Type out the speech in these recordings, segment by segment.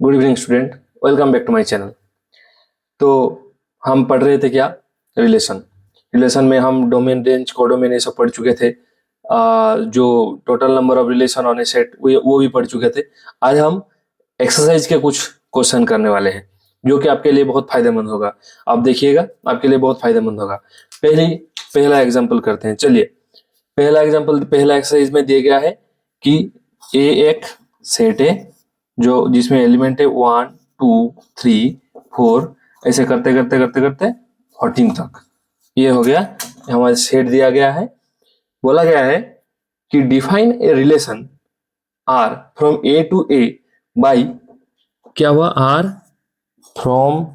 Good evening student, welcome back to my channel. तो हम पढ़ रहे थे क्या? रिलेशन में हम डोमेन, रेंज, कोडोमेन ये सब पढ़ चुके थे। जो total number of relation on A set वो भी पढ़ चुके थे। आज हम एक्सरसाइज के कुछ क्वेश्चन करने वाले हैं जो कि आपके लिए बहुत फायदेमंद होगा। आप देखिएगा, आपके लिए बहुत फायदेमंद होगा। पहला एग्जाम्पल करते हैं। चलिए, पहला एक्सरसाइज में दिया गया है कि ए एक सेट है जो जिसमें एलिमेंट है 1 2 3 4, ऐसे करते करते करते करते 14 तक। ये हो गया, हमारे सेट दिया गया है। बोला गया है कि define a relation R from A to A by, क्या हुआ, R from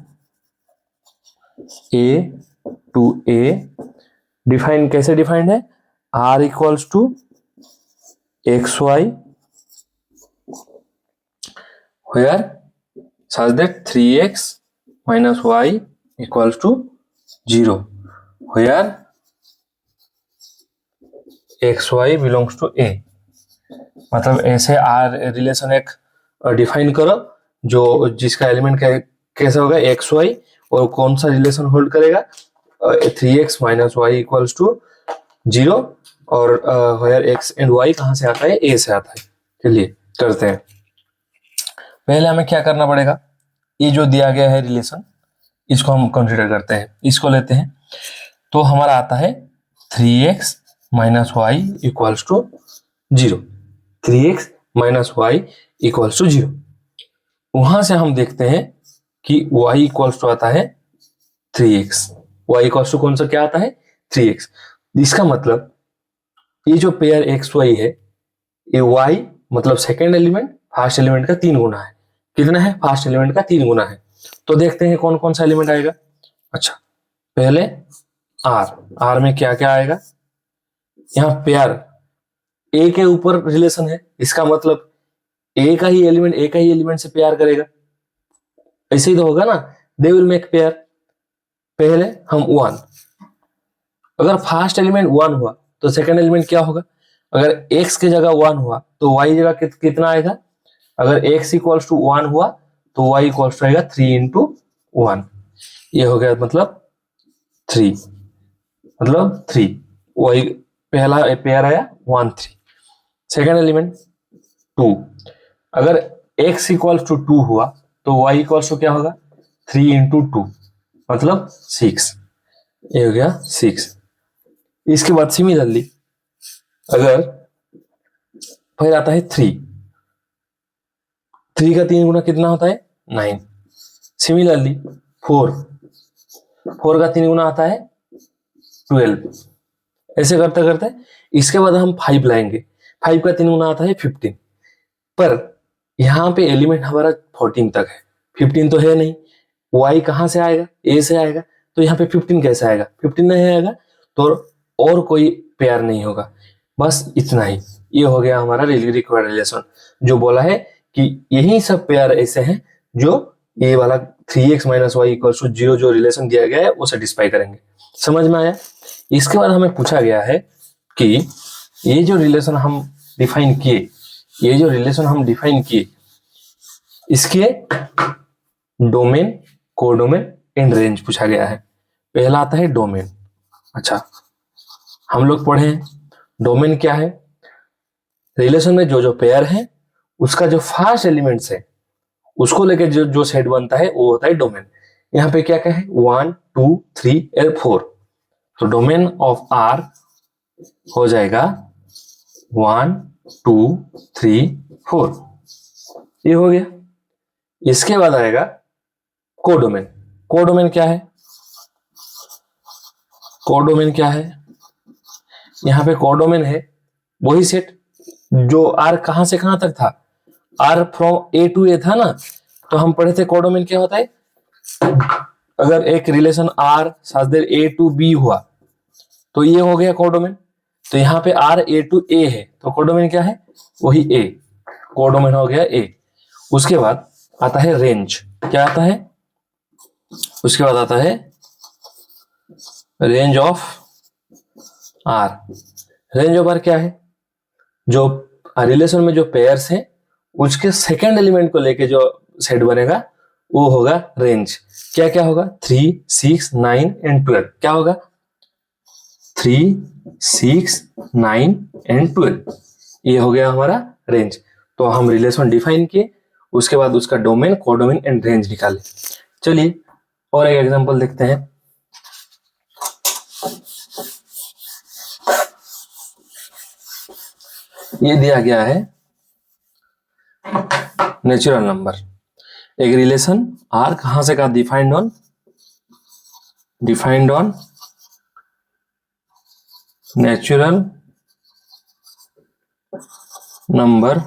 A to A. Define कैसे डिफाइंड है? R equals to X Y where such that 3x minus y equals to 0 where xy belongs to a। मतलब ऐसे are relation एक define करो जो जिसका एलिमेंट कैसा होगा, एक्स वाई, और कौन सा रिलेशन होल्ड करेगा, 3x minus Y equals to 0, और where x एंड y कहाँ से आता है? a से आता है। चलिए करते हैं। पहले हमें क्या करना पड़ेगा, ये जो दिया गया है रिलेशन, इसको हम कंसीडर करते हैं, इसको लेते हैं। तो हमारा आता है 3x minus Y equals to 0। 3x minus Y equals to 0। वहां से हम देखते हैं कि y इक्वल्स टू आता है 3x। y इक्वल्स टू कौन सा क्या आता है? 3x। इसका मतलब ये जो पेयर एक्स वाई है, ये y मतलब सेकेंड एलिमेंट फर्स्ट एलिमेंट का 3 गुना है। कितना है? फर्स्ट एलिमेंट का 3 गुना है। तो देखते हैं कौन कौन सा एलिमेंट आएगा। अच्छा, पहले आर में क्या क्या आएगा? यहाँ पेयर ए के ऊपर रिलेशन है, इसका मतलब ए का ही एलिमेंट से पेयर करेगा। ऐसे ही तो होगा ना, दे विल मेक पेयर। पहले हम 1, अगर फर्स्ट एलिमेंट 1 हुआ तो सेकेंड एलिमेंट क्या होगा? अगर x की जगह 1 हुआ तो y जगह कितना आएगा? अगर x इक्वल्स टू 1 हुआ तो y इक्वल्स टू आएगा 3 इंटू 1। ये हो गया मतलब 3, मतलब 3। y पहला पेयर आया 1 3। सेकेंड एलिमेंट 2, अगर x इक्वल्स टू 2 हुआ तो y इक्वल्स टू क्या होगा? 3 इंटू 2 मतलब 6। ये हो गया 6। इसके बाद सिमिलरली अगर फिर आता है 3 का 3 गुना कितना होता है? 9। सिमिलरली 4 का 3 गुना आता है 12। ऐसे करते करते इसके बाद हम 5 लाएंगे। 5 का 3 गुना आता है 15। पर यहाँ पे एलिमेंट हमारा 14 तक है, 15 तो है नहीं। y कहाँ से आएगा? a से आएगा। तो यहाँ पे 15 कैसे आएगा? 15 नहीं आएगा तो और कोई पेयर नहीं होगा। बस इतना ही। ये हो गया हमारा रिक्वायर्ड रिलेशन, जो बोला है कि यही सब पेयर ऐसे हैं जो ये वाला 3x minus Y equals to 0 जो रिलेशन दिया गया है वो सेटिस्फाई करेंगे। समझ में आया? इसके बाद हमें पूछा गया है कि ये जो रिलेशन हम डिफाइन किए, इसके डोमेन, कोडोमेन एंड रेंज पूछा गया है। पहला आता है डोमेन। अच्छा, हम लोग पढ़े डोमेन क्या है? रिलेशन में जो जो पेयर है उसका जो फर्स्ट एलिमेंट्स है उसको लेके जो सेट बनता है वो होता है डोमेन। यहाँ पे क्या क्या है? 1 2 3 और 4। तो डोमेन ऑफ आर हो जाएगा 1 2 3 4। ये हो गया। इसके बाद आएगा कोडोमेन। कोडोमेन क्या है? यहाँ पे कोडोमेन है वही सेट जो आर कहां से कहां तक था, आर फ्रॉम ए टू ए था ना। तो हम पढ़े थे कोडोमेन क्या होता है। अगर एक relation R such that A to B हुआ तो ये हो गया कोडोमेन। तो यहाँ पे आर ए टू ए है तो कोडोमेन क्या है? वही ए। कोडोमेन हो गया ए। उसके बाद आता है रेंज। क्या आता है? उसके बाद आता है range of R. Range of R क्या है? जो रिलेशन में जो पेयर्स हैं उसके सेकंड एलिमेंट को लेके जो सेट बनेगा वो होगा रेंज। क्या क्या होगा? 3, 6, 9 एंड 12। क्या होगा? 3, 6, 9 एंड 12, ये हो गया हमारा रेंज। तो हम रिलेशन डिफाइन किए, उसके बाद उसका डोमेन, कोडोमेन एंड रेंज निकाले। चलिए और एक एग्जांपल देखते हैं। ये दिया गया है नेचुरल नंबर, एक रिलेशन आर कहां से का defined on natural number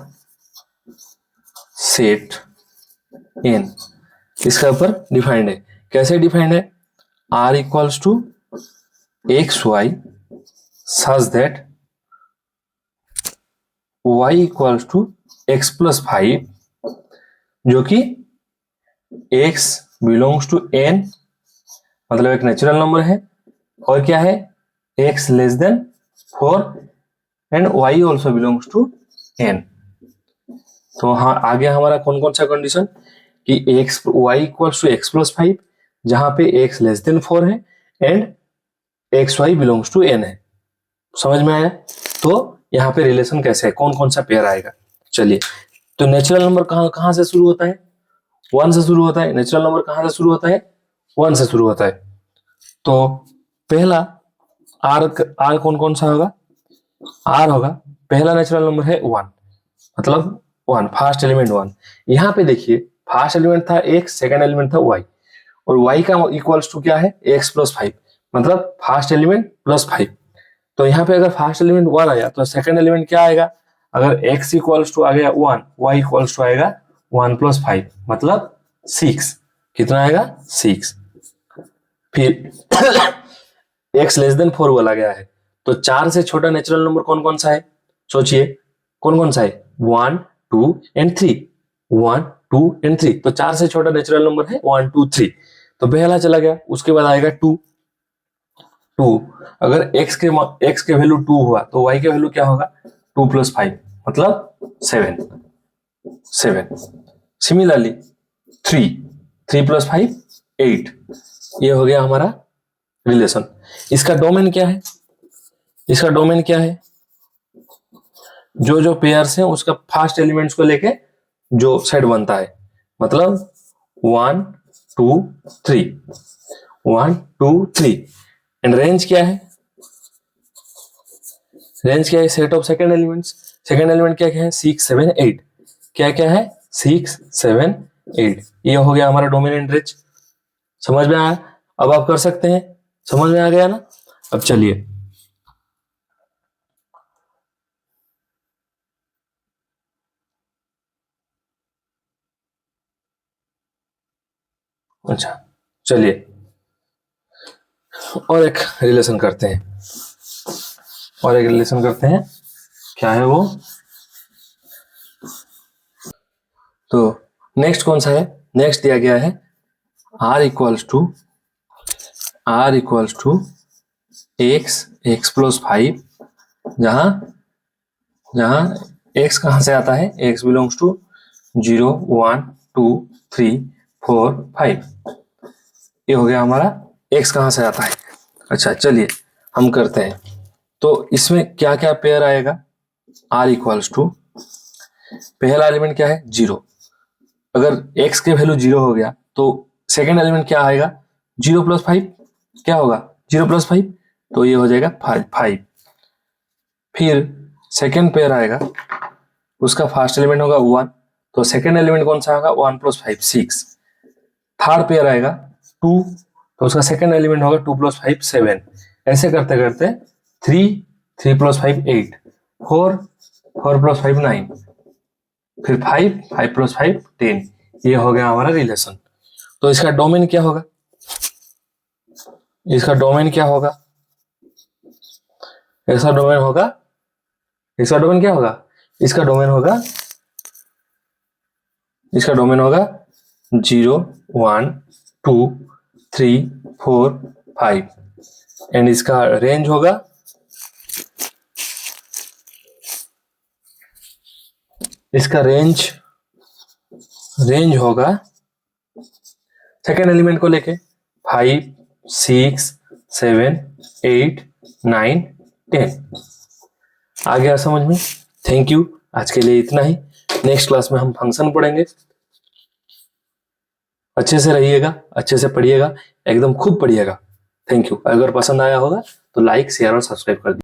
set N, इसका ऊपर डिफाइंड है। कैसे डिफाइंड है? R equals to X Y such that y equals to X plus 5, जो कि x बिलोंग्स टू n, मतलब एक नेचुरल नंबर है, और क्या है? x less than 4 and y also belongs to n। तो हाँ, आगे हमारा कौन कौन सा कंडीशन कि x y equals to X plus 5, जहां पे x लेस देन 4 है and X Y belongs to n है। समझ में आया? तो यहाँ पे रिलेशन कैसे है, कौन कौन सा पेयर आएगा। चलिए, तो नेचुरल नंबर कहां से शुरू होता है? 1 से शुरू होता है। नेचुरल नंबर कहां से शुरू होता है? 1 से शुरू होता है। तो पहला आर कौन कौन सा होगा? आर होगा, पहला नेचुरल नंबर है 1, मतलब 1, फर्स्ट एलिमेंट 1। यहाँ पे देखिए, फर्स्ट एलिमेंट था x, सेकंड एलिमेंट था y, और y का इक्वल्स टू क्या है? x प्लस 5, मतलब फर्स्ट एलिमेंट प्लस 5। तो यहाँ पे अगर फर्स्ट एलिमेंट 1 आया तो सेकंड एलिमेंट क्या आएगा? अगर x इक्वल्स टू आ गया 1, y इक्वल्स टू आएगा 1 प्लस 5, मतलब 6। कितना आएगा? 6। फिर x लेस देन 4 बोला गया है, तो 4 से छोटा नेचुरल नंबर कौन कौन सा है? सोचिए, कौन कौन सा है? 1, 2 एंड 3। 1, 2 एंड 3, तो 4 से छोटा नेचुरल नंबर है 1, 2, 3। तो पहला चला गया, उसके बाद आएगा 2। अगर x के वैल्यू 2 हुआ तो y के वैल्यू क्या होगा? 2 प्लस 5, मतलब 7। Similarly 3 plus 5 8। ये हो गया हमारा रिलेशन। इसका डोमेन क्या है? इसका डोमेन क्या है? जो जो पेयर्स हैं उसका फर्स्ट एलिमेंट्स को लेके जो सेट बनता है, मतलब 1, 2, 3, 1, 2, 3। एंड रेंज क्या है? रेंज क्या है? Set of second elements. Second element क्या क्या है? 6, 7, 8। क्या क्या है? 6, 7, 8। ये हो गया हमारा डोमेन एंड रेंज। समझ में आया? अब आप कर सकते हैं। समझ में आ गया ना? अब चलिए, अच्छा चलिए और एक रिलेशन करते हैं। क्या है वो? तो नेक्स्ट कौन सा है? नेक्स्ट दिया गया है r equals to X plus 5, जहां x कहां से आता है? x belongs to 0, 1, 2, 3, 4, 5। ये हो गया हमारा x कहां से आता है। अच्छा चलिए हम करते हैं। तो इसमें क्या क्या पेयर आएगा? r इक्वल्स टू, पहला एलिमेंट क्या है? 0। अगर x के वैल्यू 0 हो गया तो सेकेंड एलिमेंट क्या आएगा? 0 प्लस 5। क्या होगा? 0 प्लस 5, तो ये हो जाएगा 5। फिर सेकेंड पेयर आएगा, उसका फर्स्ट एलिमेंट होगा 1, तो सेकेंड एलिमेंट कौन सा होगा? 1 प्लस 5, 6। थर्ड पेयर आएगा 2, तो उसका सेकेंड एलिमेंट होगा 2 प्लस 5, 7। ऐसे करते करते 3 प्लस 5, 8, 4 प्लस 5, 9, फिर 5 प्लस 5, 10। ये हो गया हमारा रिलेशन। तो इसका डोमेन क्या होगा? इसका डोमेन क्या होगा? इसका डोमेन क्या होगा? इसका डोमेन होगा 0, 1, 2, 3, 4, 5 एंड इसका रेंज होगा इसका रेंज होगा सेकेंड एलिमेंट को लेके 5, 6, 7, 8, 9, 10। आ गया समझ में? थैंक यू, आज के लिए इतना ही। नेक्स्ट क्लास में हम फंक्शन पढ़ेंगे। अच्छे से रहिएगा, अच्छे से पढ़िएगा, एकदम खूब पढ़िएगा। Thank you. अगर पसंद आया होगा तो लाइक, शेयर और सब्सक्राइब कर दीजिए।